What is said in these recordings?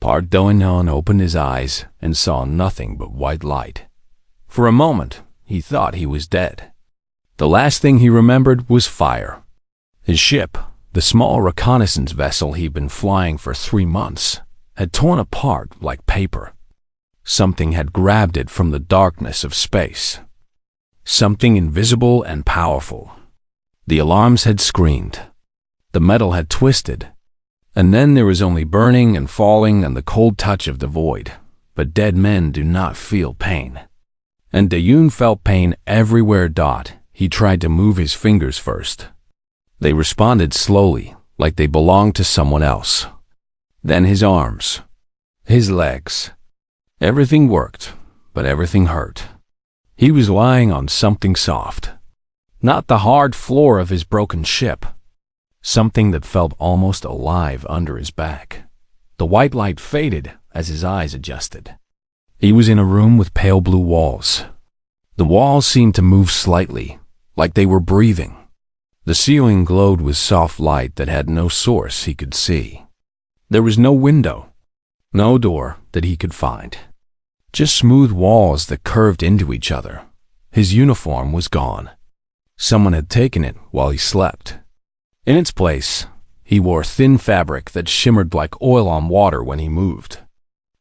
Park Do-in opened his eyes and saw nothing but white light. For a moment, he thought he was dead. The last thing he remembered was fire. His ship, the small reconnaissance vessel he'd been flying for 3 months, had torn apart like paper. Something had grabbed it from the darkness of space. Something invisible and powerful. The alarms had screamed. The metal had twisted. And then there was only burning and falling and the cold touch of the void. But dead men do not feel pain. And Do-in felt pain everywhere. He tried to move his fingers first. They responded slowly, like they belonged to someone else. Then his arms. His legs. Everything worked, but everything hurt. He was lying on something soft. Not the hard floor of his broken ship. Something that felt almost alive under his back. The white light faded as his eyes adjusted. He was in a room with pale blue walls. The walls seemed to move slightly, like they were breathing. The ceiling glowed with soft light that had no source he could see. There was no window, no door that he could find. Just smooth walls that curved into each other. His uniform was gone. Someone had taken it while he slept. In its place, he wore thin fabric that shimmered like oil on water when he moved.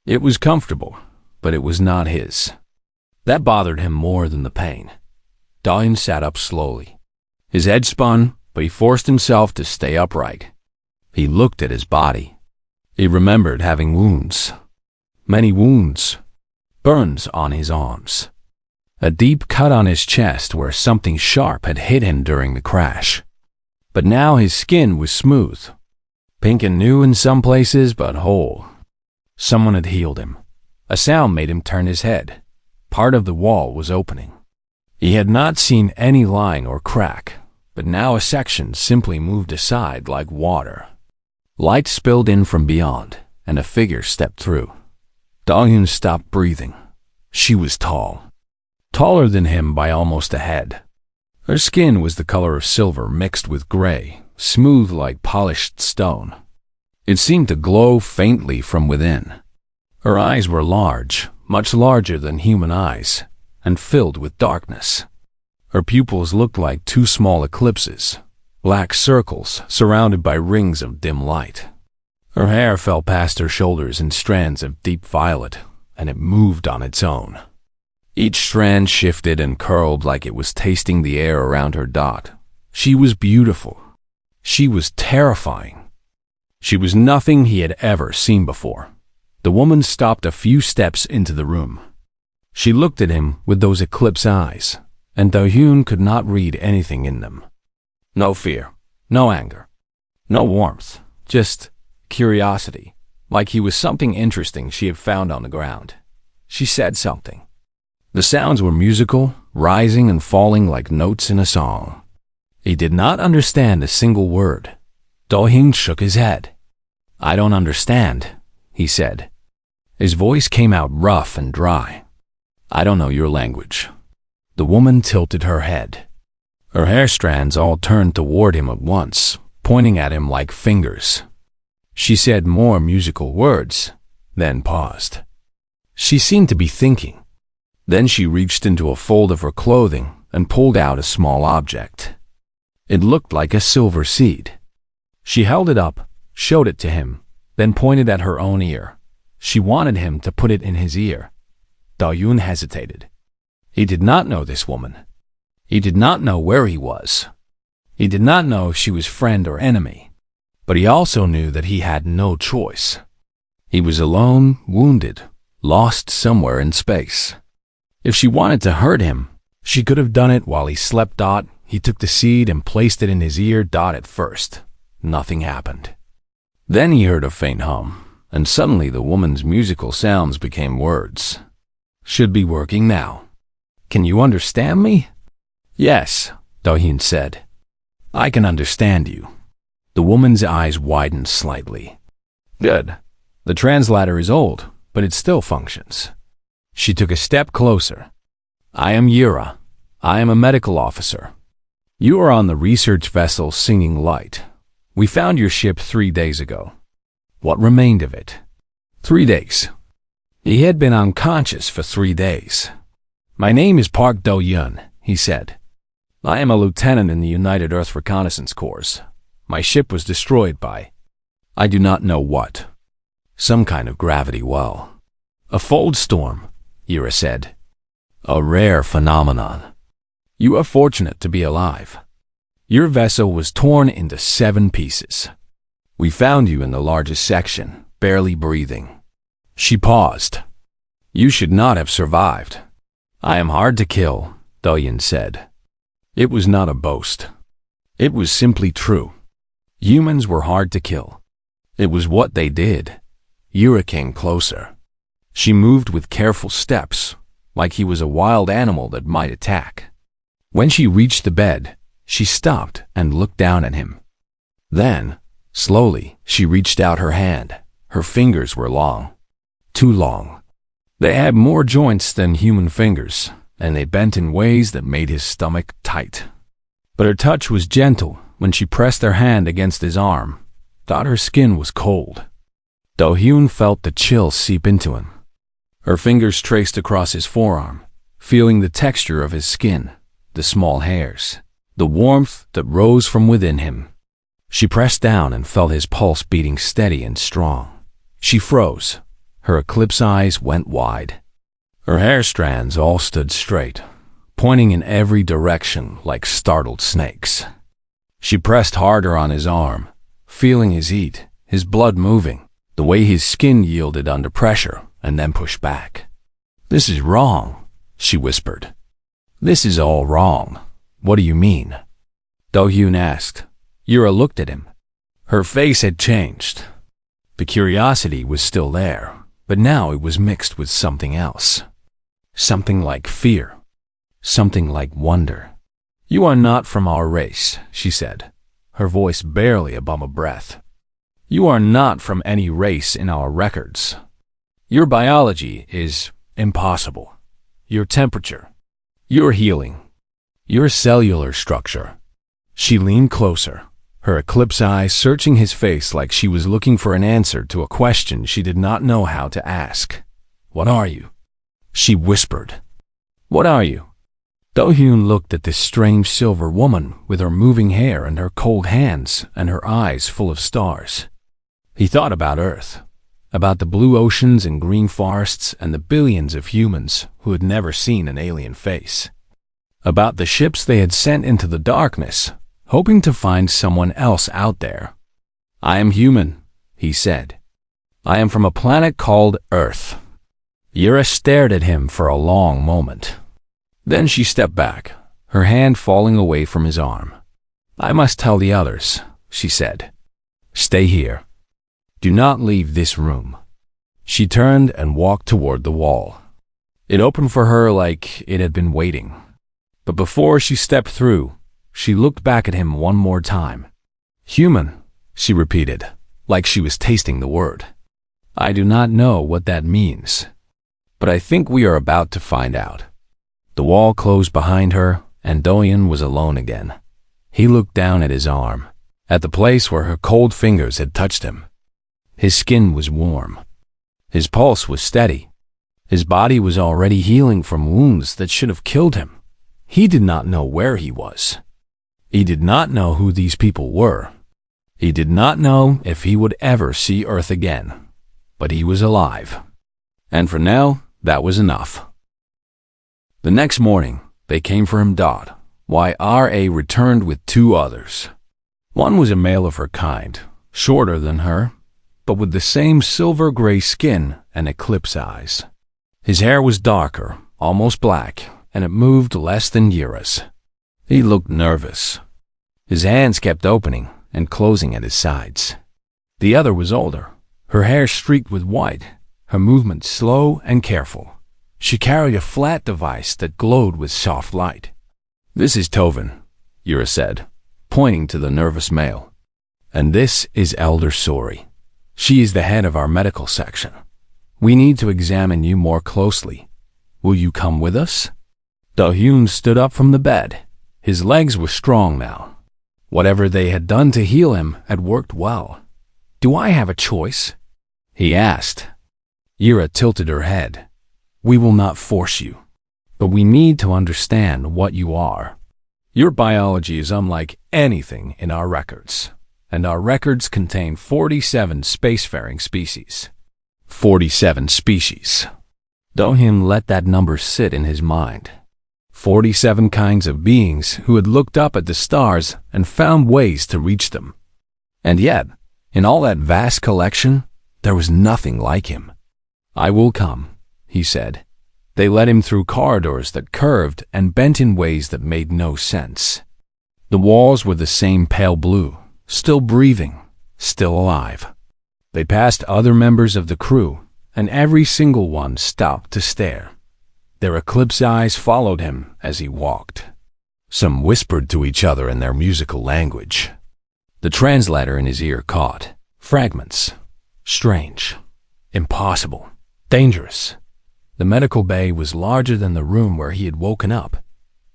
It was comfortable, but it was not his. That bothered him more than the pain. Do-in sat up slowly. His head spun, but he forced himself to stay upright. He looked at his body. He remembered having wounds. Many wounds. Burns on his arms. A deep cut on his chest where something sharp had hit him during the crash. But now his skin was smooth. Pink and new in some places, but whole. Someone had healed him. A sound made him turn his head. Part of the wall was opening. He had not seen any line or crack, but now a section simply moved aside like water. Light spilled in from beyond, and a figure stepped through. Do-in stopped breathing. She was tall. Taller than him by almost a head. Her skin was the color of silver mixed with gray, smooth like polished stone. It seemed to glow faintly from within. Her eyes were large, much larger than human eyes, and filled with darkness. Her pupils looked like 2 small eclipses, black circles surrounded by rings of dim light. Her hair fell past her shoulders in strands of deep violet, and it moved on its own. Each strand shifted and curled like it was tasting the air around her. She was beautiful. She was terrifying. She was nothing he had ever seen before. The woman stopped a few steps into the room. She looked at him with those eclipse eyes, and Do-in could not read anything in them. No fear, no anger, no warmth, just curiosity, like he was something interesting she had found on the ground. She said something. The sounds were musical, rising and falling like notes in a song. He did not understand a single word. Do-in shook his head. "I don't understand," he said. His voice came out rough and dry. "I don't know your language." The woman tilted her head. Her hair strands all turned toward him at once, pointing at him like fingers. She said more musical words, then paused. She seemed to be thinking. Then she reached into a fold of her clothing and pulled out a small object. It looked like a silver seed. She held it up, showed it to him, then pointed at her own ear. She wanted him to put it in his ear. Do-in hesitated. He did not know this woman. He did not know where he was. He did not know if she was friend or enemy. But he also knew that he had no choice. He was alone, wounded, lost somewhere in space. If she wanted to hurt him, she could have done it while he slept. He took the seed and placed it in his ear. At first, nothing happened. Then he heard a faint hum, and suddenly the woman's musical sounds became words. "Should be working now. Can you understand me?" "Yes," Do-in said. "I can understand you." The woman's eyes widened slightly. "Good. The translator is old, but it still functions." She took a step closer. "I am Yura. I am a medical officer. You are on the research vessel Singing Light. We found your ship 3 days ago. What remained of it?" 3 days. He had been unconscious for 3 days. "My name is Park Do-yun," he said. "I am a lieutenant in the United Earth Reconnaissance Corps. My ship was destroyed by, I do not know what. Some kind of gravity well. A fold storm," Ira said. "A rare phenomenon. You are fortunate to be alive. Your vessel was torn into 7 pieces. We found you in the largest section, barely breathing." She paused. "You should not have survived." "I am hard to kill," Do-yun said. It was not a boast. It was simply true. Humans were hard to kill. It was what they did. Ira came closer. She moved with careful steps, like he was a wild animal that might attack. When she reached the bed, she stopped and looked down at him. Then, slowly, she reached out her hand. Her fingers were long. Too long. They had more joints than human fingers, and they bent in ways that made his stomach tight. But her touch was gentle when she pressed her hand against his arm. Thought her skin was cold. Do-hyun felt the chill seep into him. Her fingers traced across his forearm, feeling the texture of his skin, the small hairs, the warmth that rose from within him. She pressed down and felt his pulse beating steady and strong. She froze. Her eclipse eyes went wide. Her hair strands all stood straight, pointing in every direction like startled snakes. She pressed harder on his arm, feeling his heat, his blood moving, the way his skin yielded under pressure and then pushed back. "This is wrong," she whispered. "This is all wrong. What do you mean?" Do-hyun asked. Ira looked at him. Her face had changed. The curiosity was still there, but now it was mixed with something else. Something like fear. Something like wonder. "You are not from our race," she said, her voice barely above a breath. "You are not from any race in our records. Your biology is impossible. Your temperature, your healing, your cellular structure." She leaned closer, her eclipse eyes searching his face like she was looking for an answer to a question she did not know how to ask. "What are you?" she whispered. "What are you?" Do-hyun looked at this strange silver woman with her moving hair and her cold hands and her eyes full of stars. He thought about Earth, about the blue oceans and green forests and the billions of humans who had never seen an alien face. About the ships they had sent into the darkness, hoping to find someone else out there. "I am human," he said. "I am from a planet called Earth." Ira stared at him for a long moment. Then she stepped back, her hand falling away from his arm. "I must tell the others," she said. "Stay here. Do not leave this room." She turned and walked toward the wall. It opened for her like it had been waiting. But before she stepped through, she looked back at him one more time. "Human," she repeated, like she was tasting the word. "I do not know what that means, but I think we are about to find out." The wall closed behind her, and Do-hyun was alone again. He looked down at his arm, at the place where her cold fingers had touched him. His skin was warm. His pulse was steady. His body was already healing from wounds that should have killed him. He did not know where he was. He did not know who these people were. He did not know if he would ever see Earth again. But he was alive. And for now, that was enough. The next morning, they came for him. YRA returned with 2 others. One was a male of her kind, shorter than her, but with the same silver-gray skin and eclipse eyes. His hair was darker, almost black, and it moved less than Ira's. He looked nervous. His hands kept opening and closing at his sides. The other was older, her hair streaked with white, her movements slow and careful. She carried a flat device that glowed with soft light. "This is Tovin," Ira said, pointing to the nervous male. "And this is Elder Sori. She is the head of our medical section. We need to examine you more closely. Will you come with us?" Do-hyun stood up from the bed. His legs were strong now. Whatever they had done to heal him had worked well. "Do I have a choice?" he asked. Ira tilted her head. We will not force you, but we need to understand what you are. Your biology is unlike anything in our records, and our records contain 47 spacefaring species. 47 species. Do-hyun let that number sit in his mind. 47 kinds of beings who had looked up at the stars and found ways to reach them. And yet, in all that vast collection, there was nothing like him. I will come, he said. They led him through corridors that curved and bent in ways that made no sense. The walls were the same pale blue, still breathing, still alive. They passed other members of the crew, and every single one stopped to stare. Their eclipse eyes followed him as he walked. Some whispered to each other in their musical language. The translator in his ear caught fragments. Strange. Impossible. Dangerous. The medical bay was larger than the room where he had woken up.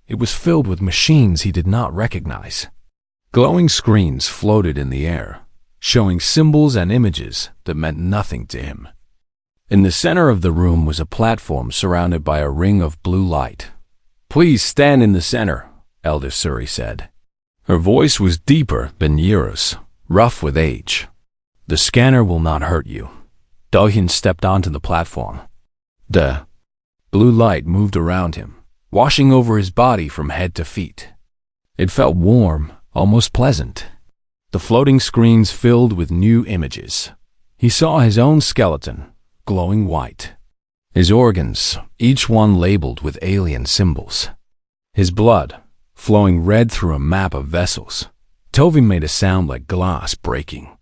It was filled with machines he did not recognize. Glowing screens floated in the air, showing symbols and images that meant nothing to him. In the center of the room was a platform surrounded by a ring of blue light. Please stand in the center, Elder Suri said. Her voice was deeper than Yira's, rough with age. The scanner will not hurt you. Do-hyun stepped onto the platform. The blue light moved around him, washing over his body from head to feet. It felt warm, almost pleasant. The floating screens filled with new images. He saw his own skeleton, glowing white. His organs, each one labeled with alien symbols. His blood, flowing red through a map of vessels. Tovin made a sound like glass breaking.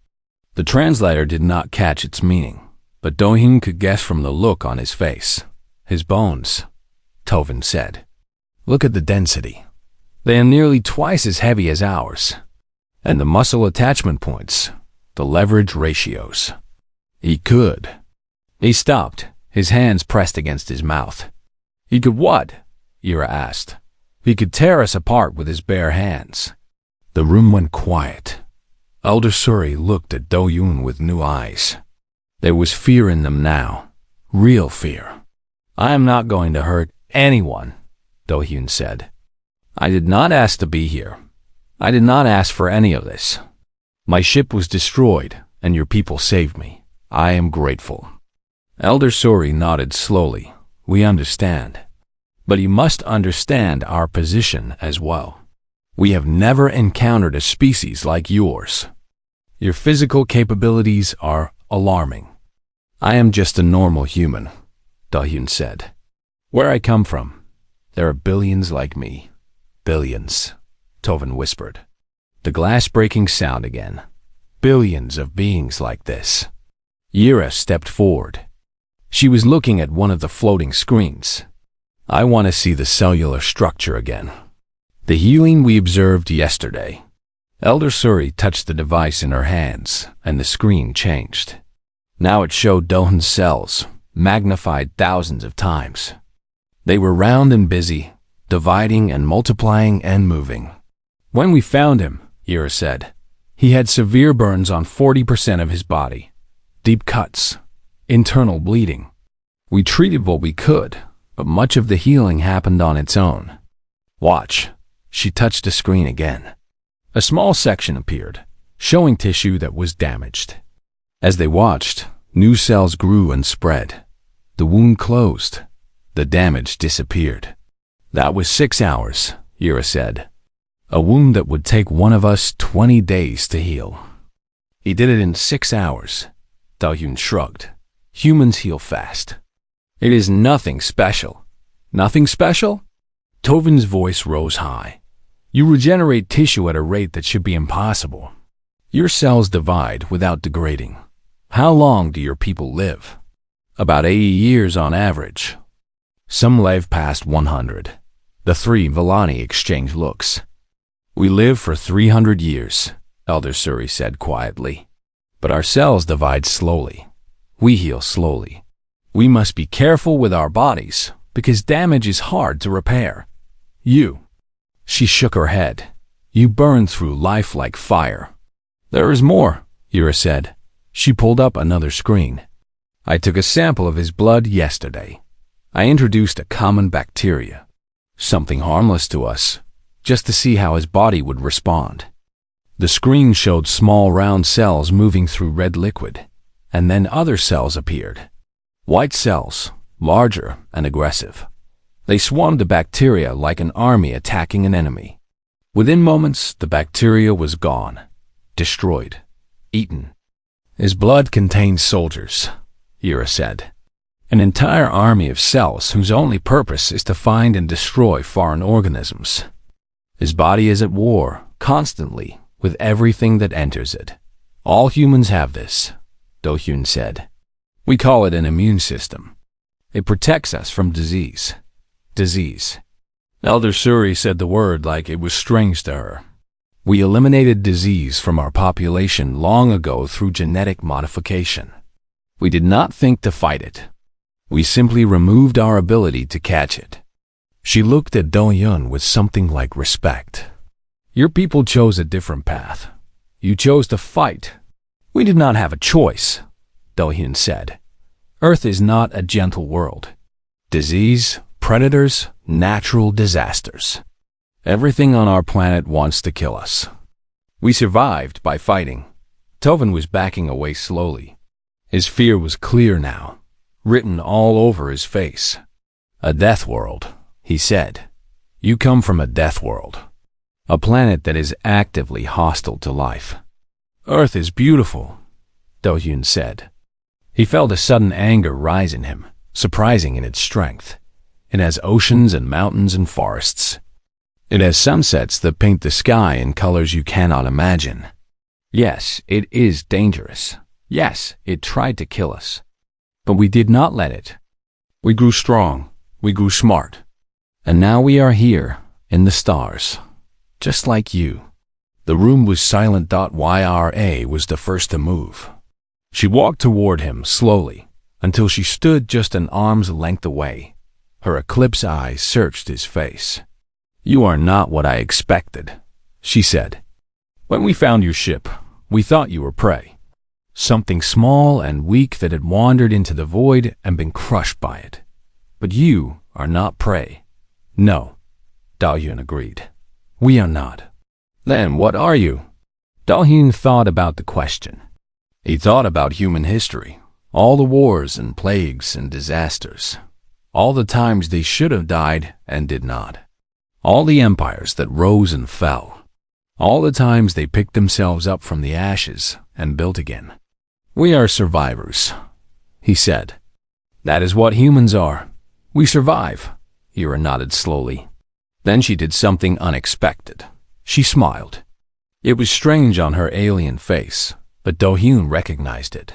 The translator did not catch its meaning, but Do-hyun could guess from the look on his face. His bones, Tovin said. Look at the density. They are nearly twice as heavy as ours. And the muscle attachment points, the leverage ratios. He could. He stopped, his hands pressed against his mouth. He could what? Ira asked. He could tear us apart with his bare hands. The room went quiet. Elder Suri looked at Do-hyun with new eyes. There was fear in them now, real fear. I am not going to hurt anyone, Do-hyun said. I did not ask to be here. I did not ask for any of this. My ship was destroyed, and your people saved me. I am grateful. Elder Suri nodded slowly. We understand. But you must understand our position as well. We have never encountered a species like yours. Your physical capabilities are alarming. I am just a normal human, Do-hyun said. Where I come from, there are billions like me. Billions, Tovin whispered. The glass breaking sound again. Billions of beings like this. Ira stepped forward. She was looking at one of the floating screens. I want to see the cellular structure again. The healing we observed yesterday. Elder Suri touched the device in her hands, and the screen changed. Now it showed Do-hyun's cells, magnified thousands of times. They were round and busy, dividing and multiplying and moving. When we found him, Ira said, he had severe burns on 40% of his body, deep cuts, internal bleeding. We treated what we could, but much of the healing happened on its own. Watch. She touched a screen again. A small section appeared, showing tissue that was damaged. As they watched, new cells grew and spread. The wound closed. The damage disappeared. That was 6 hours, Ira said. A wound that would take one of us 20 days to heal. He did it in 6 hours. Do-hyun shrugged. Humans heal fast. It is nothing special. Nothing special? Tovin's voice rose high. You regenerate tissue at a rate that should be impossible. Your cells divide without degrading. How long do your people live? About 80 years on average. Some live past 100. The three Villani exchanged looks. We live for 300 years, Elder Suri said quietly. But our cells divide slowly. We heal slowly. We must be careful with our bodies, because damage is hard to repair. She shook her head. You burn through life like fire. There is more, Ira said. She pulled up another screen. I took a sample of his blood yesterday. I introduced a common bacteria, something harmless to us, just to see how his body would respond. The screen showed small round cells moving through red liquid, and then other cells appeared. White cells, larger and aggressive. They swarmed the bacteria like an army attacking an enemy. Within moments, the bacteria was gone, destroyed, eaten. His blood contained soldiers, Ira said. An entire army of cells whose only purpose is to find and destroy foreign organisms. His body is at war, constantly, with everything that enters it. All humans have this, Do-hyun said. We call it an immune system. It protects us from disease. Disease. Elder Suri said the word like it was strange to her. We eliminated disease from our population long ago through genetic modification. We did not think to fight it. We simply removed our ability to catch it. She looked at Do-hyun with something like respect. Your people chose a different path. You chose to fight. We did not have a choice, Do-hyun said. Earth is not a gentle world. Disease, predators, natural disasters. Everything on our planet wants to kill us. We survived by fighting. Tovin was backing away slowly. His fear was clear now, written all over his face. A death world, he said. You come from a death world. A planet that is actively hostile to life. Earth is beautiful, Do-hyun said. He felt a sudden anger rise in him, surprising in its strength. It has oceans and mountains and forests. It has sunsets that paint the sky in colors you cannot imagine. Yes, it is dangerous. Yes, it tried to kill us. But we did not let it. We grew strong. We grew smart. And now we are here, in the stars. Just like you. The room was silent. Yra was the first to move. She walked toward him slowly, until she stood just an arm's length away. Her eclipse eyes searched his face. You are not what I expected, she said. When we found your ship, we thought you were prey. Something small and weak that had wandered into the void and been crushed by it. But you are not prey. No, Do-hyun agreed. We are not. Then what are you? Do-hyun thought about the question. He thought about human history, all the wars and plagues and disasters. All the times they should have died and did not. All the empires that rose and fell. All the times they picked themselves up from the ashes and built again. We are survivors, he said. That is what humans are. We survive, Ira nodded slowly. Then she did something unexpected. She smiled. It was strange on her alien face, but Do-hyun recognized it.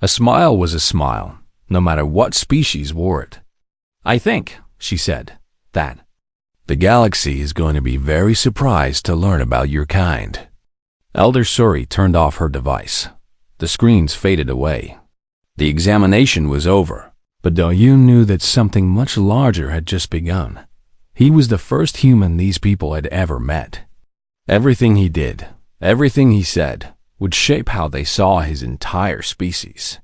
A smile was a smile, no matter what species wore it. I think, she said, that the galaxy is going to be very surprised to learn about your kind. Elder Suri turned off her device. The screens faded away. The examination was over, but Do-hyun knew that something much larger had just begun. He was the first human these people had ever met. Everything he did, everything he said, would shape how they saw his entire species.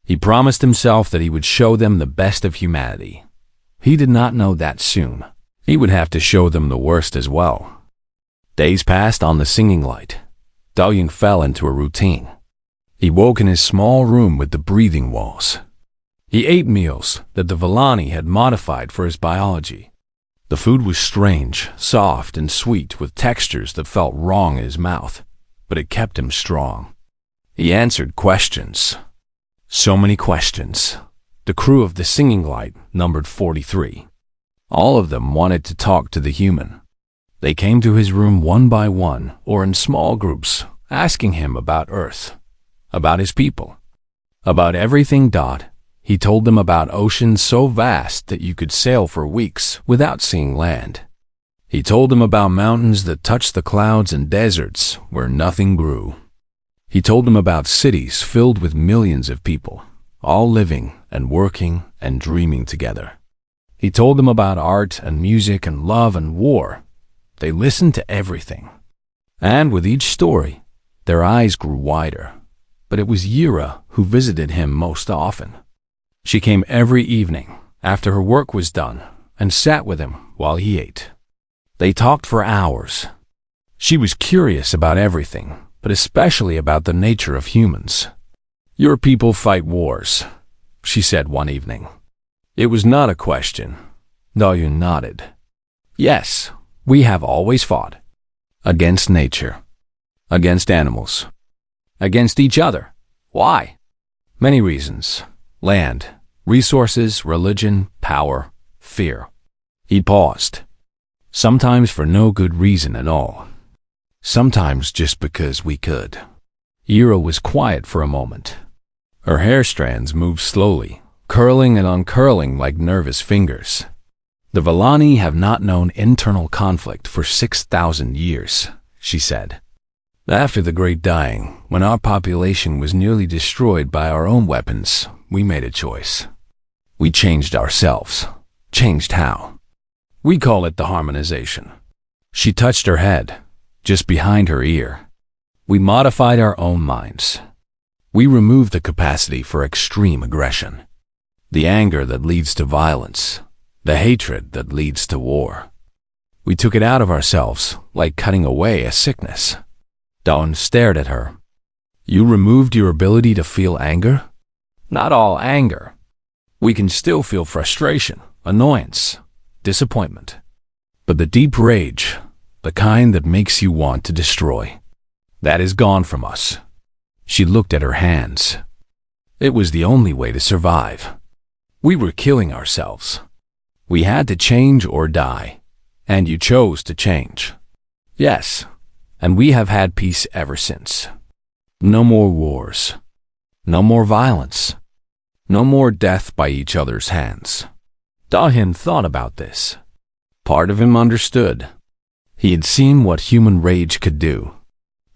He promised himself that he would show them the best of humanity. He did not know that soon. He would have to show them the worst as well. Days passed on the singing light. Do-hyun fell into a routine. He woke in his small room with the breathing walls. He ate meals that the Villani had modified for his biology. The food was strange, soft, and sweet with textures that felt wrong in his mouth, but it kept him strong. He answered questions. So many questions. The crew of the Singing Light numbered 43. All of them wanted to talk to the human. They came to his room one by one or in small groups, asking him about Earth, about his people, about everything. He told them about oceans so vast that you could sail for weeks without seeing land. He told them about mountains that touched the clouds and deserts where nothing grew. He told them about cities filled with millions of people, all living and working and dreaming together. He told them about art and music and love and war. They listened to everything. And with each story, their eyes grew wider. but it was Yira who visited him most often. She came every evening after her work was done and sat with him while he ate. They talked for hours. She was curious about everything, but especially about the nature of humans. "Your people fight wars," she said one evening. It was not a question. Dahyun nodded. "Yes, we have always fought. Against nature. Against animals. Against each other. Why? Many reasons. Land, resources, religion, power, fear." He paused. "Sometimes for no good reason at all. Sometimes just because we could." Yira was quiet for a moment. Her hair strands moved slowly, curling and uncurling like nervous fingers. "The Vellani have not known internal conflict for 6,000 years, she said. "After the Great Dying, when our population was nearly destroyed by our own weapons, we made a choice. We changed ourselves. Changed how? We call it the harmonization." She touched her head, just behind her ear. "We modified our own minds. We removed the capacity for extreme aggression. The anger that leads to violence. The hatred that leads to war. We took it out of ourselves, like cutting away a sickness." Dawn stared at her. "You removed your ability to feel anger?" "Not all anger. We can still feel frustration, annoyance, disappointment. But the deep rage, the kind that makes you want to destroy, that is gone from us." She looked at her hands. "It was the only way to survive. We were killing ourselves. We had to change or die, and you chose to change." "Yes, and we have had peace ever since. No more wars. No more violence. No more death by each other's hands." Dahyun thought about this. Part of him understood. He had seen what human rage could do.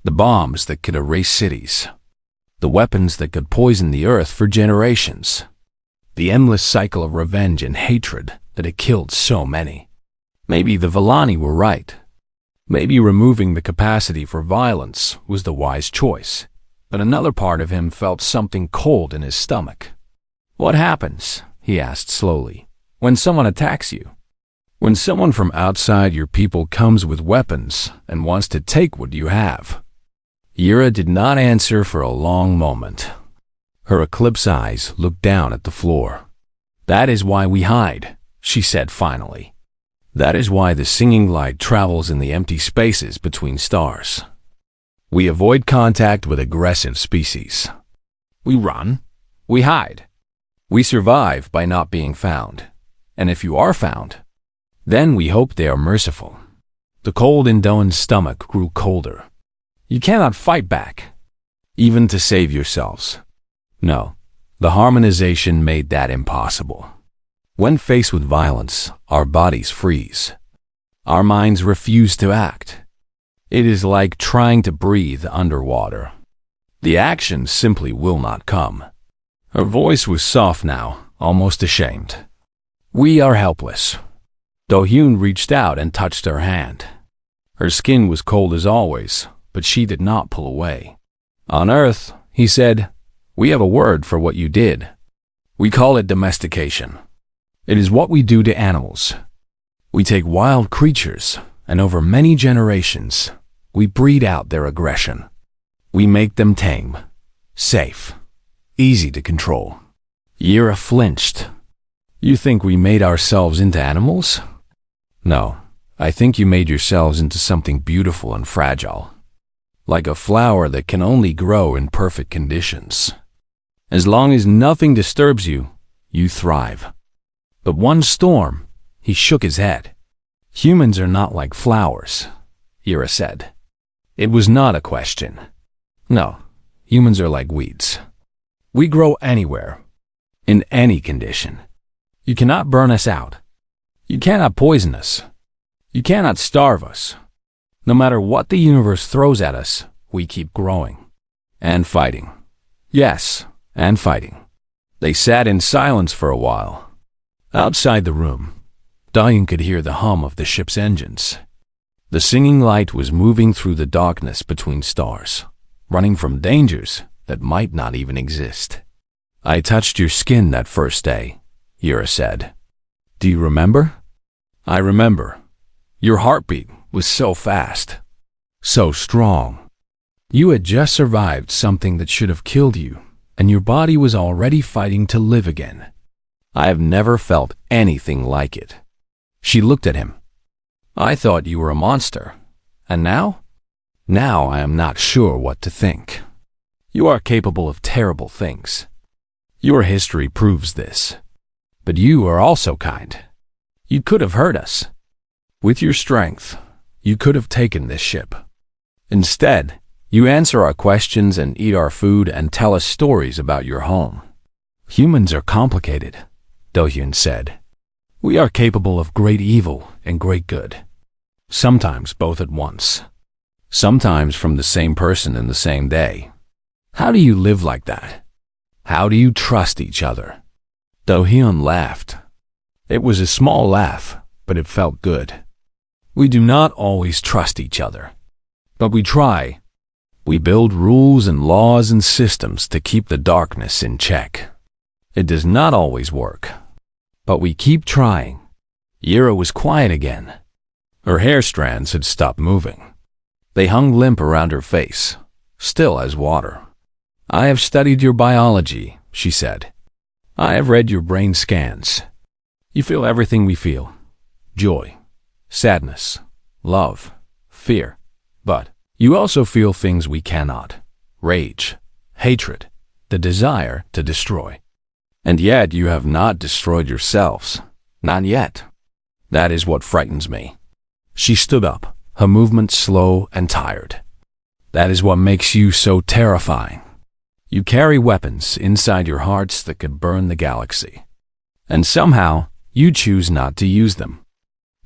The bombs that could erase cities. The weapons that could poison the earth for generations. The endless cycle of revenge and hatred that had killed so many. Maybe the Vellani were right. Maybe removing the capacity for violence was the wise choice. But another part of him felt something cold in his stomach. "What happens," he asked slowly, "when someone attacks you? When someone from outside your people comes with weapons and wants to take what you have?" Yira did not answer for a long moment. Her eclipse eyes looked down at the floor. "That is why we hide," she said finally. "That is why the singing light travels in the empty spaces between stars. We avoid contact with aggressive species. We run. We hide. We survive by not being found. And if you are found, then we hope they are merciful." The cold in Dahyun's stomach grew colder. "You cannot fight back, even to save yourselves." No, the harmonization made that impossible. When faced with violence, our bodies freeze. Our minds refuse to act. It is like trying to breathe underwater. The action simply will not come. Her voice was soft now, almost ashamed. "We are helpless." Dahyun reached out and touched her hand. Her skin was cold as always, but she did not pull away. "On Earth," he said, "we have a word for what you did. We call it domestication. It is what we do to animals. We take wild creatures, and over many generations, we breed out their aggression. We make them tame, safe, easy to control." Yira flinched. "You think we made ourselves into animals?" "No, I think you made yourselves into something beautiful and fragile. Like a flower that can only grow in perfect conditions. As long as nothing disturbs you, you thrive. But one storm," he shook his head. "Humans are not like flowers," Yira said. It was not a question. "No, humans are like weeds. We grow anywhere, in any condition. You cannot burn us out. You cannot poison us. You cannot starve us. No matter what the universe throws at us, we keep growing. And fighting. Yes, and fighting." They sat in silence for a while. Outside the room, Dahyun could hear the hum of the ship's engines. The singing light was moving through the darkness between stars, running from dangers that might not even exist. I touched your skin that first day, Yura said. Do you remember? I remember. Your heartbeat was so fast, so strong. You had just survived something that should have killed you, and your body was already fighting to live again. I have never felt anything like it. She looked at him. I thought you were a monster. And now? Now I am not sure what to think. You are capable of terrible things. Your history proves this. But you are also kind. You could have hurt us. With your strength, you could have taken this ship. Instead, you answer our questions and eat our food and tell us stories about your home. Humans are complicated, Do-hyun said. We are capable of great evil and great good. Sometimes both at once. Sometimes from the same person in the same day. How do you live like that? How do you trust each other? Do-hyun laughed. It was a small laugh, but it felt good. We do not always trust each other. But we try. We build rules and laws and systems to keep the darkness in check. It does not always work. But we keep trying. Yura was quiet again. Her hair strands had stopped moving. They hung limp around her face, still as water. I have studied your biology, she said. I have read your brain scans. You feel everything we feel. Joy, sadness, love, fear. But you also feel things we cannot. Rage, hatred, the desire to destroy. And yet you have not destroyed yourselves. Not yet. That is what frightens me. She stood up, her movement slow and tired. That is what makes you so terrifying. You carry weapons inside your hearts that could burn the galaxy. And somehow, you choose not to use them.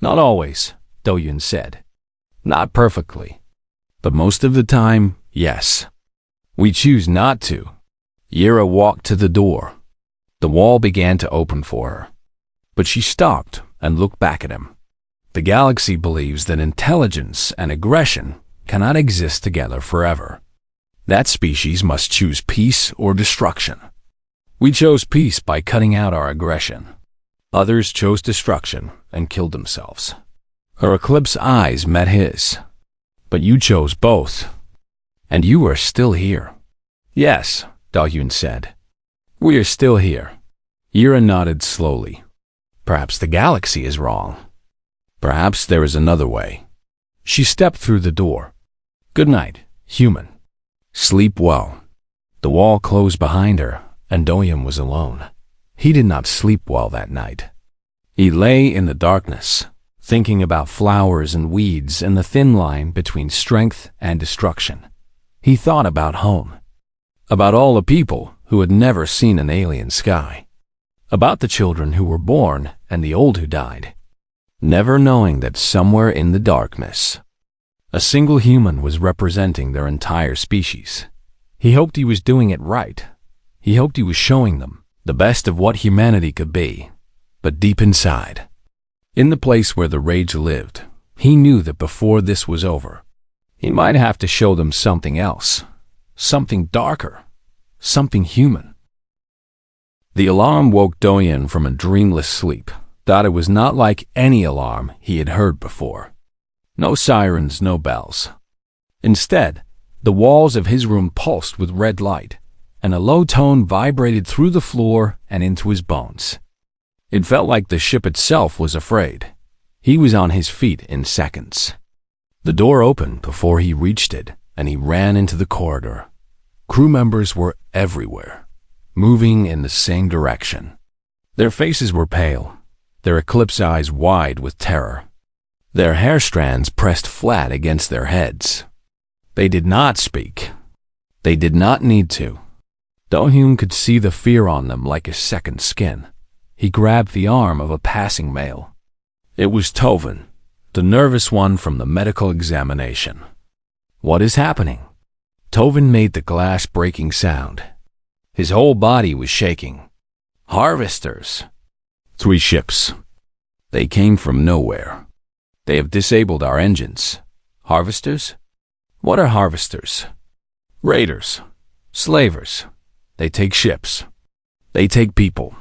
Not always, Do-hyun said. Not perfectly. But most of the time, yes. We choose not to. Yura walked to the door. The wall began to open for her. But she stopped and looked back at him. The galaxy believes that intelligence and aggression cannot exist together forever. That species must choose peace or destruction. We chose peace by cutting out our aggression. Others chose destruction and killed themselves. Her eclipse eyes met his. But you chose both. And you are still here. Yes, Do-hyun said. We are still here. Yura nodded slowly. Perhaps the galaxy is wrong. Perhaps there is another way. She stepped through the door. Good night, human. Sleep well. The wall closed behind her, and Do-hyun was alone. He did not sleep well that night. He lay in the darkness, thinking about flowers and weeds and the thin line between strength and destruction. He thought about home. About all the people who had never seen an alien sky. About the children who were born and the old who died. Never knowing that somewhere in the darkness, a single human was representing their entire species. He hoped he was doing it right. He hoped he was showing them the best of what humanity could be. But deep inside, in the place where the rage lived, he knew that before this was over, he might have to show them something else, something darker, something human. The alarm woke Do-hyun from a dreamless sleep. Thought it was not like any alarm he had heard before. No sirens, no bells. Instead, the walls of his room pulsed with red light, and a low tone vibrated through the floor and into his bones. It felt like the ship itself was afraid. He was on his feet in seconds. The door opened before he reached it, and he ran into the corridor. Crew members were everywhere, moving in the same direction. Their faces were pale, their eclipse eyes wide with terror. Their hair strands pressed flat against their heads. They did not speak. They did not need to. Do-hyun could see the fear on them like a second skin. He grabbed the arm of a passing male. It was Tovin, the nervous one from the medical examination. What is happening? Tovin made the glass-breaking sound. His whole body was shaking. Harvesters. 3 ships. They came from nowhere. They have disabled our engines. Harvesters? What are harvesters? Raiders. Slavers. They take ships. They take people.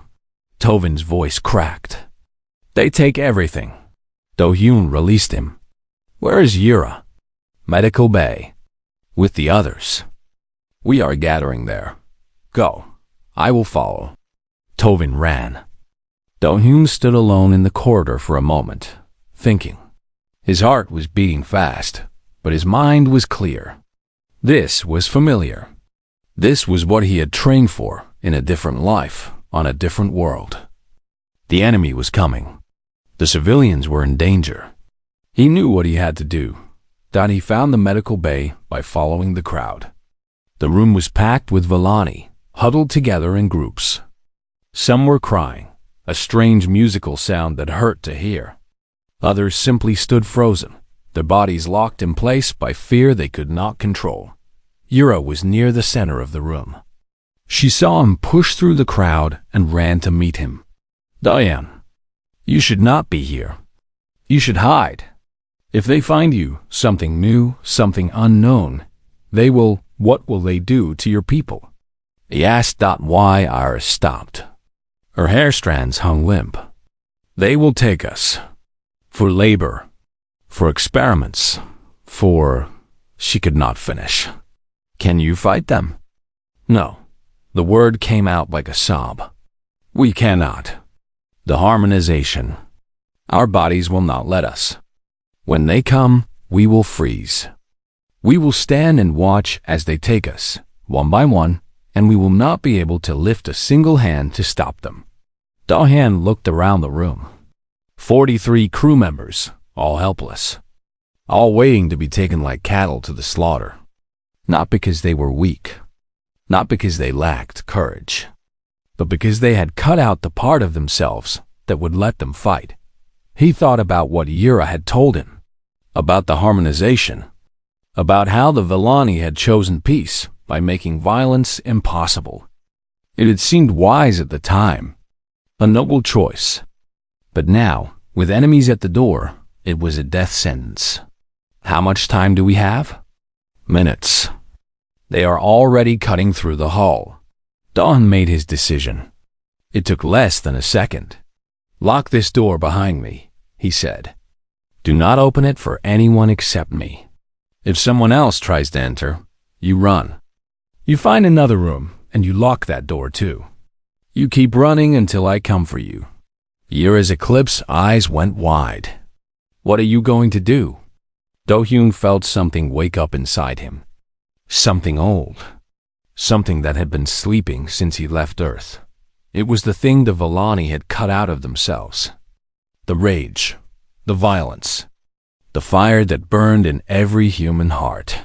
Tovin's voice cracked. They take everything. Do-hyun released him. Where is Yura? Medical Bay. With the others. We are gathering there. Go. I will follow. Tovin ran. Do-hyun stood alone in the corridor for a moment, thinking. His heart was beating fast, but his mind was clear. This was familiar. This was what he had trained for in a different life, on a different world. The enemy was coming. The civilians were in danger. He knew what he had to do. That he found the medical bay by following the crowd. The room was packed with Villani, huddled together in groups. Some were crying, a strange musical sound that hurt to hear. Others simply stood frozen, their bodies locked in place by fear they could not control. Yura was near the center of the room. She saw him push through the crowd and ran to meet him. Diane, you should not be here. You should hide. If they find you, something new, something unknown, what will they do to your people? He asked. Why Iris stopped. Her hair strands hung limp. They will take us. For labor. For experiments. She could not finish. Can you fight them? No. The word came out like a sob. We cannot. The harmonization. Our bodies will not let us. When they come, we will freeze. We will stand and watch as they take us, one by one, and we will not be able to lift a single hand to stop them. Do-hyun looked around the room. 43 crew members, all helpless. All waiting to be taken like cattle to the slaughter. Not because they were weak. Not because they lacked courage. But because they had cut out the part of themselves that would let them fight. He thought about what Yura had told him. About the harmonization. About how the Villani had chosen peace by making violence impossible. It had seemed wise at the time. A noble choice. But now, with enemies at the door, it was a death sentence. How much time do we have? Minutes. They are already cutting through the hull. Dawn made his decision. It took less than a second. Lock this door behind me, he said. Do not open it for anyone except me. If someone else tries to enter, you run. You find another room, and you lock that door too. You keep running until I come for you. Yura's eclipse eyes went wide. What are you going to do? Do-hyun felt something wake up inside him. Something old. Something that had been sleeping since he left Earth. It was the thing the Villani had cut out of themselves. The rage. The violence. The fire that burned in every human heart.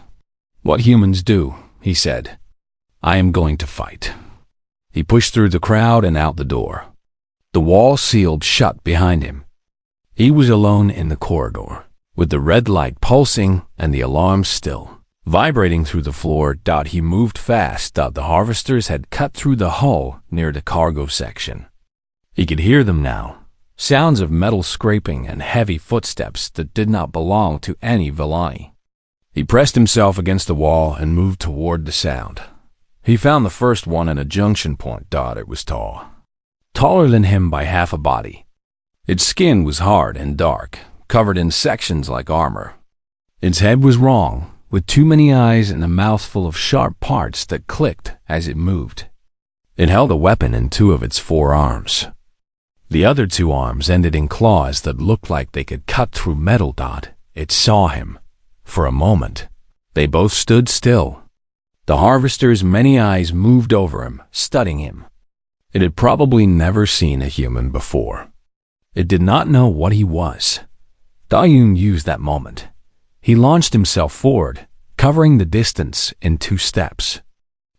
What humans do, he said. I am going to fight. He pushed through the crowd and out the door. The wall sealed shut behind him. He was alone in the corridor, with the red light pulsing and the alarm still. Vibrating through the floor. He moved fast. The harvesters had cut through the hull near the cargo section. He could hear them now. Sounds of metal scraping and heavy footsteps that did not belong to any Villani. He pressed himself against the wall and moved toward the sound. He found the first one at a junction point. It was tall. Taller than him by half a body. Its skin was hard and dark, covered in sections like armor. Its head was wrong, with too many eyes and a mouth full of sharp parts that clicked as it moved. It held a weapon in 2 of its 4 arms. The other 2 arms ended in claws that looked like they could cut through metal. It saw him. For a moment, they both stood still. The harvester's many eyes moved over him, studying him. It had probably never seen a human before. It did not know what he was. Do-hyun used that moment. He launched himself forward, covering the distance in 2 steps.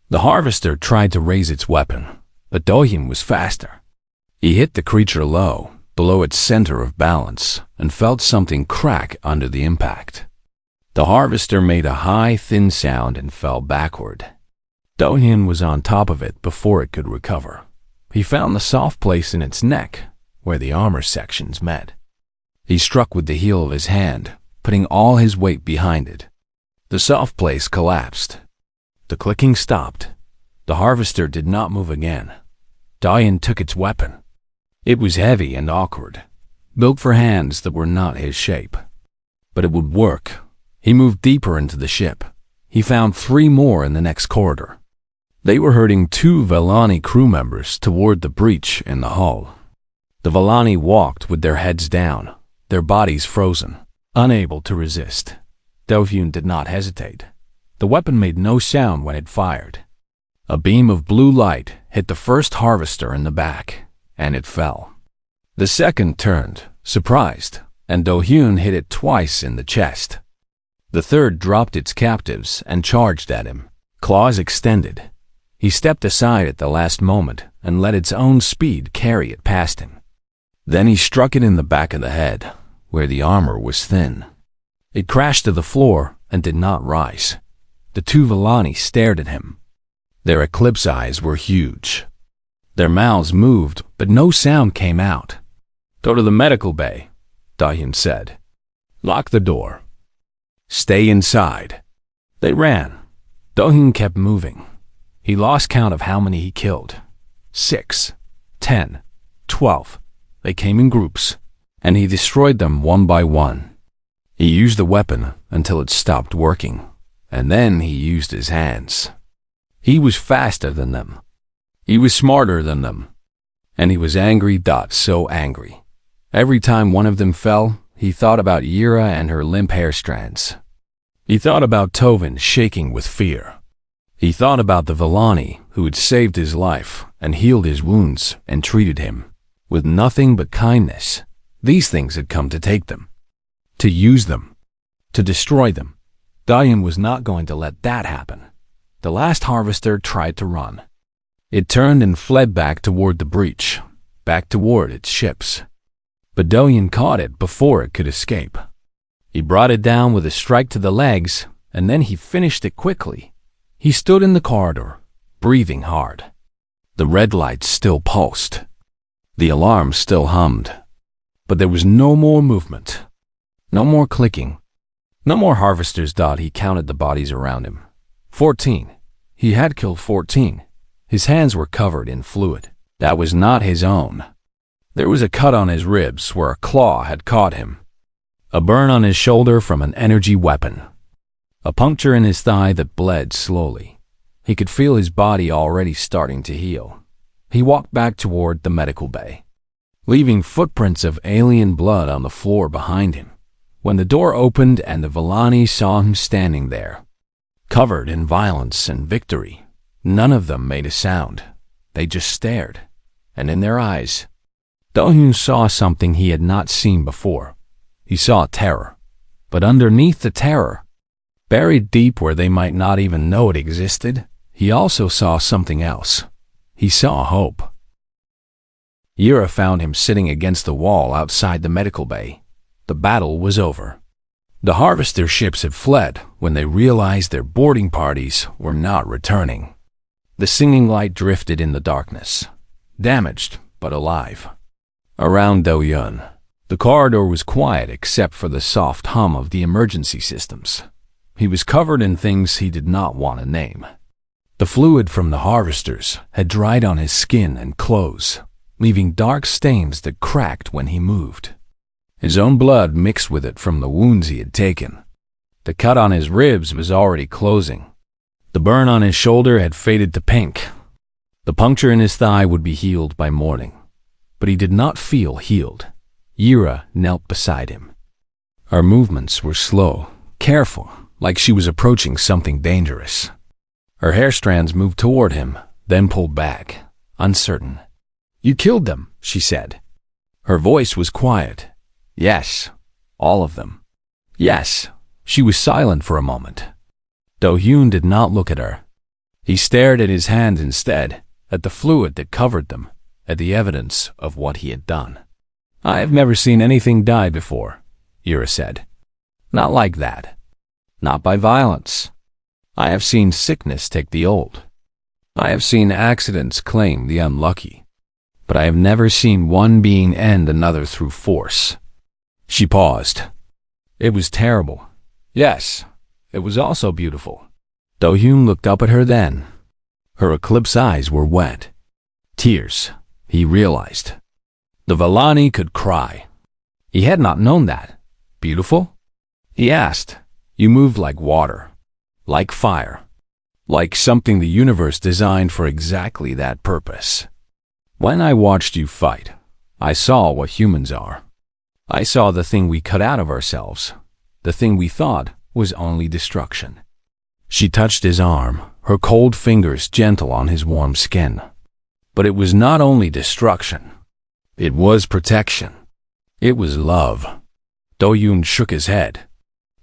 The harvester tried to raise its weapon, but Do-hyun was faster. He hit the creature low, below its center of balance, and felt something crack under the impact. The harvester made a high, thin sound and fell backward. Do-hyun was on top of it before it could recover. He found the soft place in its neck, where the armor sections met. He struck with the heel of his hand, putting all his weight behind it. The soft place collapsed. The clicking stopped, The harvester did not move again. Do-hyun took its weapon. It was heavy and awkward, built for hands that were not his shape. But it would work. He moved deeper into the ship. He found 3 more in the next corridor. They were herding 2 Vellani crew members toward the breach in the hull. The Vellani walked with their heads down, their bodies frozen, unable to resist. Do-hyun did not hesitate. The weapon made no sound when it fired. A beam of blue light hit the first harvester in the back, and it fell. The second turned, surprised, and Do-hyun hit it twice in the chest. The third dropped its captives and charged at him, claws extended. He stepped aside at the last moment and let its own speed carry it past him. Then he struck it in the back of the head, where the armor was thin. It crashed to the floor and did not rise. The 2 Vellani stared at him. Their eclipse eyes were huge. Their mouths moved, but no sound came out. "Go to the medical bay," Do-hyun said. "Lock the door. Stay inside." They ran. Do-hyun kept moving. He lost count of how many he killed. 6, 10, 12. They came in groups, and he destroyed them one by one. He used the weapon until it stopped working, and then he used his hands. He was faster than them. He was smarter than them. And he was angry, so angry. Every time one of them fell, he thought about Yura and her limp hair strands. He thought about Tovin shaking with fear. He thought about the Vellani who had saved his life and healed his wounds and treated him with nothing but kindness. These things had come to take them, to use them, to destroy them. Do-hyun was not going to let that happen. The last harvester tried to run. It turned and fled back toward the breach, back toward its ships. But Do-hyun caught it before it could escape. He brought it down with a strike to the legs, and then he finished it quickly. He stood in the corridor, breathing hard. The red lights still pulsed. The alarm still hummed. But there was no more movement. No more clicking. No more harvesters. He counted the bodies around him. 14. He had killed 14. His hands were covered in fluid. That was not his own. There was a cut on his ribs where a claw had caught him. A burn on his shoulder from an energy weapon. A puncture in his thigh that bled slowly. He could feel his body already starting to heal. He walked back toward the medical bay, leaving footprints of alien blood on the floor behind him. When the door opened and the Vellani saw him standing there, covered in violence and victory, none of them made a sound. They just stared, and in their eyes, Do-hyun saw something he had not seen before. He saw terror, but underneath the terror, buried deep where they might not even know it existed, he also saw something else. He saw hope. Yura found him sitting against the wall outside the medical bay. The battle was over. The harvester ships had fled when they realized their boarding parties were not returning. The singing light drifted in the darkness, damaged but alive. Around Do-hyun, the corridor was quiet except for the soft hum of the emergency systems. He was covered in things he did not want to name. The fluid from the harvesters had dried on his skin and clothes, leaving dark stains that cracked when he moved. His own blood mixed with it from the wounds he had taken. The cut on his ribs was already closing. The burn on his shoulder had faded to pink. The puncture in his thigh would be healed by morning. But he did not feel healed. Yura knelt beside him. Her movements were slow, careful, like she was approaching something dangerous. Her hair strands moved toward him, then pulled back, uncertain. "You killed them," she said. Her voice was quiet. "Yes, all of them." "Yes." She was silent for a moment. Do-hyun did not look at her. He stared at his hands instead, at the fluid that covered them, at the evidence of what he had done. "I have never seen anything die before," Yura said. "Not like that. Not by violence. I have seen sickness take the old. I have seen accidents claim the unlucky. But I have never seen one being end another through force." She paused. "It was terrible. Yes, it was also beautiful." Do-hyun looked up at her then. Her eclipse eyes were wet. Tears, he realized. The Vellani could cry. He had not known that. Beautiful? He asked. You moved like water, like fire, like something the universe designed for exactly that purpose. When I watched you fight, I saw what humans are. I saw the thing we cut out of ourselves, the thing we thought was only destruction. She touched his arm, her cold fingers gentle on his warm skin. But it was not only destruction. It was protection. It was love. Do-yoon shook his head.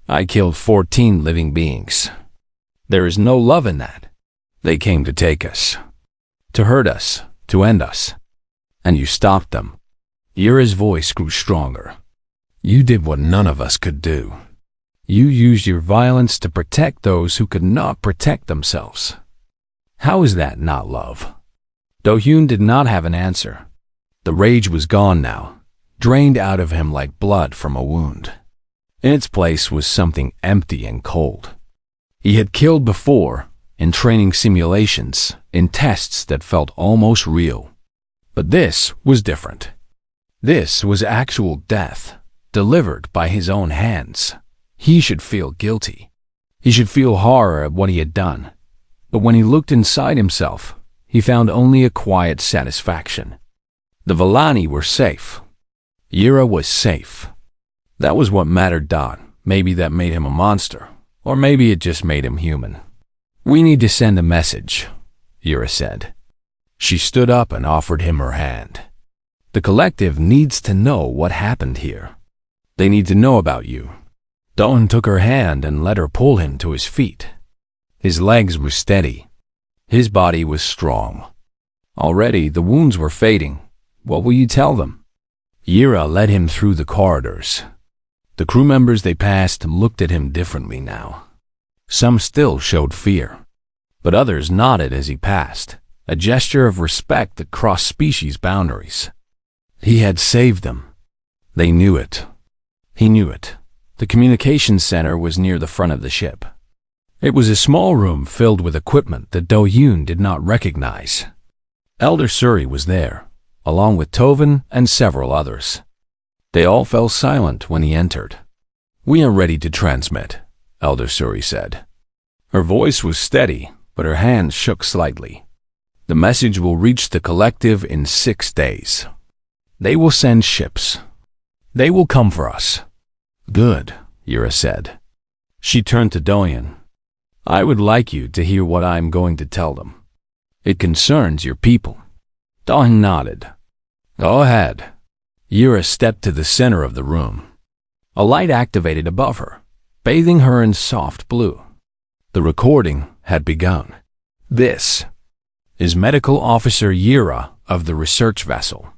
I killed 14 living beings. There is no love in that. They came to take us, to hurt us, to end us. And you stopped them. Yura's voice grew stronger. You did what none of us could do. You used your violence to protect those who could not protect themselves. How is that not love? Do-hyun did not have an answer. The rage was gone now, drained out of him like blood from a wound. In its place was something empty and cold. He had killed before, in training simulations, in tests that felt almost real. But this was different. This was actual death, delivered by his own hands. He should feel guilty. He should feel horror at what he had done. But when he looked inside himself, he found only a quiet satisfaction. The Vellani were safe. Yura was safe. That was what mattered. Maybe that made him a monster, or maybe it just made him human. We need to send a message, Yura said. She stood up and offered him her hand. The collective needs to know what happened here. They need to know about you. Do-hyun took her hand and let her pull him to his feet. His legs were steady. His body was strong. Already the wounds were fading. What will you tell them? Yura led him through the corridors. The crew members they passed looked at him differently now. Some still showed fear, but others nodded as he passed, a gesture of respect that crossed species boundaries. He had saved them. They knew it. He knew it. The communications center was near the front of the ship. It was a small room filled with equipment that Do-hyun did not recognize. Elder Suri was there, along with Tovin and several others. They all fell silent when he entered. We are ready to transmit, Elder Suri said. Her voice was steady, but her hands shook slightly. The message will reach the collective in 6 days. They will send ships. They will come for us. Good, Yura said. She turned to Do-hyun. I would like you to hear what I am going to tell them. It concerns your people. Do-hyun nodded. Go ahead. Yura stepped to the center of the room. A light activated above her, bathing her in soft blue. The recording had begun. This is Medical Officer Yura of the research vessel.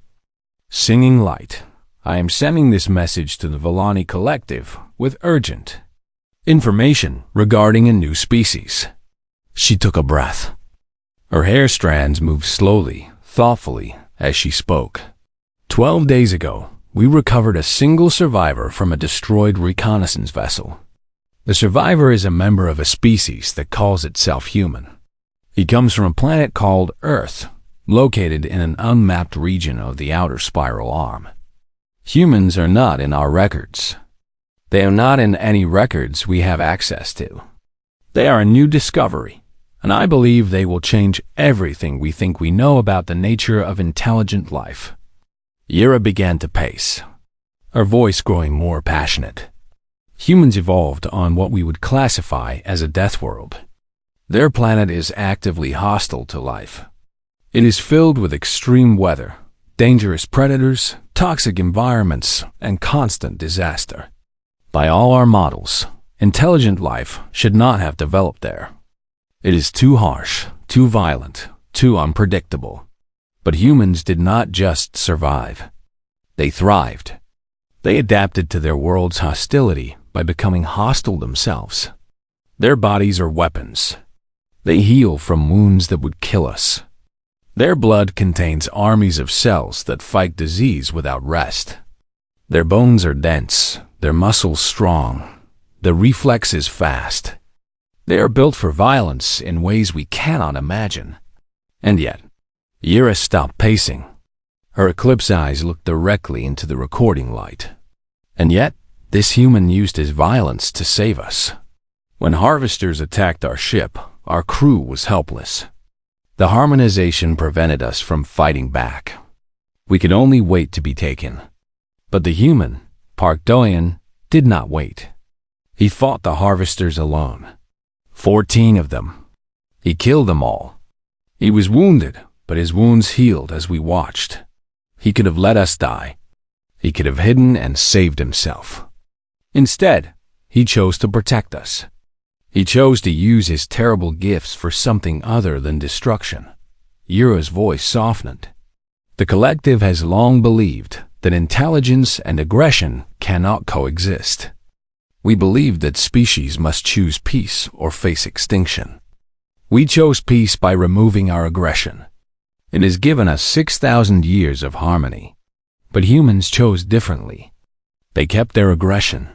Singing light. I am sending this message to the Vellani Collective with urgent information regarding a new species. She took a breath. Her hair strands moved slowly, thoughtfully, as she spoke. 12 days ago, we recovered a single survivor from a destroyed reconnaissance vessel. The survivor is a member of a species that calls itself human. He comes from a planet called Earth, located in an unmapped region of the outer spiral arm. Humans are not in our records. They are not in any records we have access to. They are a new discovery, and I believe they will change everything we think we know about the nature of intelligent life. Yura began to pace, her voice growing more passionate. Humans evolved on what we would classify as a death world. Their planet is actively hostile to life. It is filled with extreme weather, dangerous predators, toxic environments, and constant disaster. By all our models, intelligent life should not have developed there. It is too harsh, too violent, too unpredictable. But humans did not just survive. They thrived. They adapted to their world's hostility by becoming hostile themselves. Their bodies are weapons. They heal from wounds that would kill us. Their blood contains armies of cells that fight disease without rest. Their bones are dense, their muscles strong, their reflexes fast. They are built for violence in ways we cannot imagine. And yet, Yura stopped pacing. Her eclipse eyes looked directly into the recording light. And yet, this human used his violence to save us. When harvesters attacked our ship, our crew was helpless. The harmonization prevented us from fighting back. We could only wait to be taken. But the human, Park Doyen, did not wait. He fought the harvesters alone. 14 of them. He killed them all. He was wounded, but his wounds healed as we watched. He could have let us die. He could have hidden and saved himself. Instead, he chose to protect us. He chose to use his terrible gifts for something other than destruction. Yura's voice softened. The collective has long believed that intelligence and aggression cannot coexist. We believed that species must choose peace or face extinction. We chose peace by removing our aggression. It has given us 6,000 years of harmony. But humans chose differently. They kept their aggression.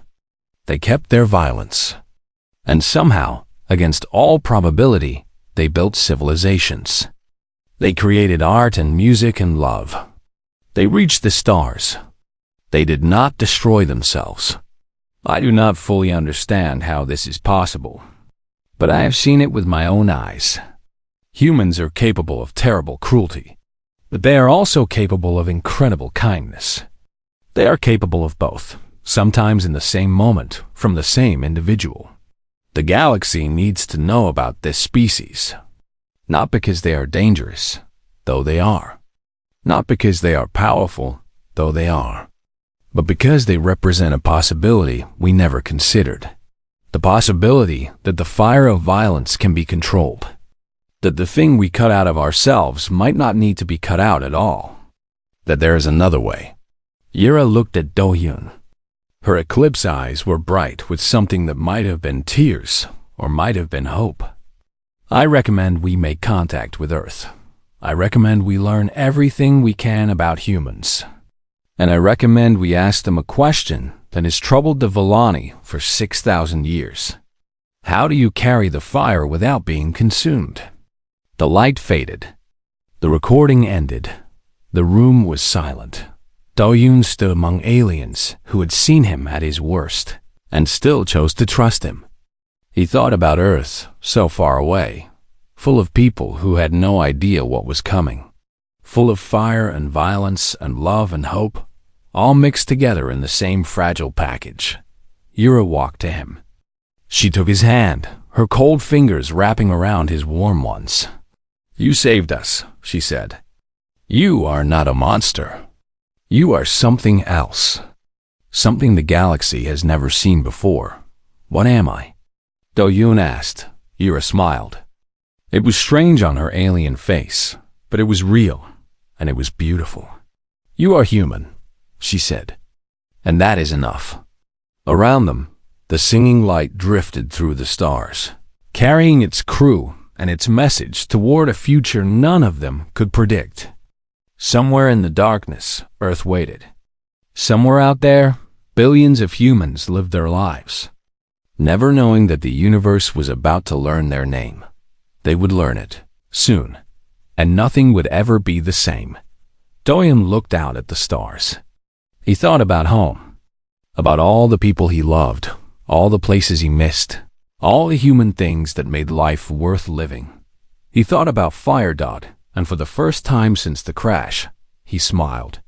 They kept their violence. And somehow, against all probability, they built civilizations. They created art and music and love. They reached the stars. They did not destroy themselves. I do not fully understand how this is possible, but I have seen it with my own eyes. Humans are capable of terrible cruelty, but they are also capable of incredible kindness. They are capable of both, sometimes in the same moment, from the same individual. The galaxy needs to know about this species, not because they are dangerous, though they are, not because they are powerful, though they are, but because they represent a possibility we never considered. The possibility that the fire of violence can be controlled, that the thing we cut out of ourselves might not need to be cut out at all, that there is another way. Yura looked at Do-Hyun. Her eclipse eyes were bright with something that might have been tears or might have been hope. I recommend we make contact with Earth. I recommend we learn everything we can about humans. And I recommend we ask them a question that has troubled the Villani for 6,000 years. How do you carry the fire without being consumed? The light faded. The recording ended. The room was silent. Do-Hyun stood among aliens who had seen him at his worst and still chose to trust him. He thought about Earth, so far away, full of people who had no idea what was coming, full of fire and violence and love and hope, all mixed together in the same fragile package. Yura walked to him. She took his hand, her cold fingers wrapping around his warm ones. "You saved us," she said. "You are not a monster. You are something else. Something the galaxy has never seen before. What am I?" Do-Hyun asked. Yura smiled. It was strange on her alien face, but it was real, and it was beautiful. "You are human," she said. "And that is enough." Around them, the singing light drifted through the stars, carrying its crew and its message toward a future none of them could predict. Somewhere in the darkness, Earth waited. Somewhere out there, billions of humans lived their lives, never knowing that the universe was about to learn their name. They would learn it, soon, and nothing would ever be the same. Do-Hyun looked out at the stars. He thought about home, about all the people he loved, all the places he missed, all the human things that made life worth living. He thought about Fire Dot, and for the first time since the crash, he smiled.